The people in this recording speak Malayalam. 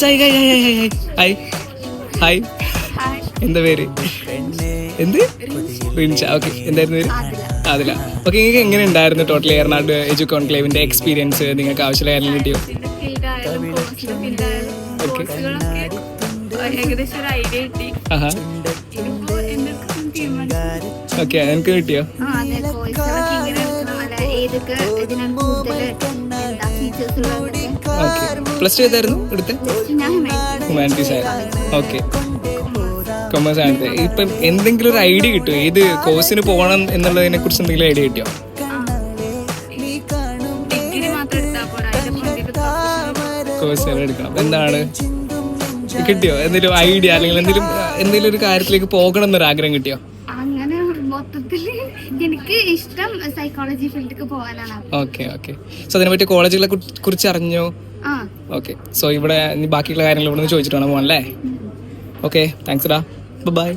Hi hi hi hi hi hi എന്താ പേര്? എന്ത്? റിൻഷ. ഓക്കെ, എന്തായിരുന്നു പേര്? അതില. ഓക്കെ, നിങ്ങൾക്ക് എങ്ങനെ ഉണ്ടായിരുന്നു ടോട്ടലി എറണാട് എജു കോൺക്ലേവിന്റെ എക്സ്പീരിയൻസ്? നിങ്ങൾക്ക് ആവശ്യമുള്ള കാര്യം കിട്ടിയോ? ഓക്കെ, എനിക്ക് കിട്ടിയോ? ഓക്കെ, പ്ലസ് ടു ഏതായിരുന്നു എടുത്തത്? ഹ്യൂമാനിറ്റീസ് ആയിരുന്നു. ഓക്കെ, കൊമേഴ്സ് ആണ്. ഇപ്പം എന്തെങ്കിലും ഒരു ഐഡിയ കിട്ടുമോ ഏത് കോഴ്സിന് പോകണം എന്നുള്ളതിനെ കുറിച്ച് എന്തെങ്കിലും ഐഡിയ കിട്ടിയോ? കോഴ്സ് എടുക്കണം എന്താണ് കിട്ടിയോ? എന്തെങ്കിലും ഐഡിയ അല്ലെങ്കിൽ എന്തെങ്കിലും ഒരു കാര്യത്തിലേക്ക് പോകണം എന്നൊരു ആഗ്രഹം കിട്ടിയോ? അങ്ങനെ മൊത്തത്തില് എനിക്ക് ഇഷ്ടം സൈക്കോളജി ഫീൽഡിലേക്ക് പോകാനാണ്. Okay okay. സോ അതിനെ പറ്റി കോളേജുകളെ കുറിച്ച് അറിഞ്ഞോ? ഓക്കെ, സോ ഇവിടെ ബാക്കിയുള്ള കാര്യങ്ങൾ ഇവിടെ നിന്ന് ചോദിച്ചിട്ട് വേണം പോകാൻ അല്ലേ? ഓക്കെ, താങ്ക്സ് ഡാ. ബൈ.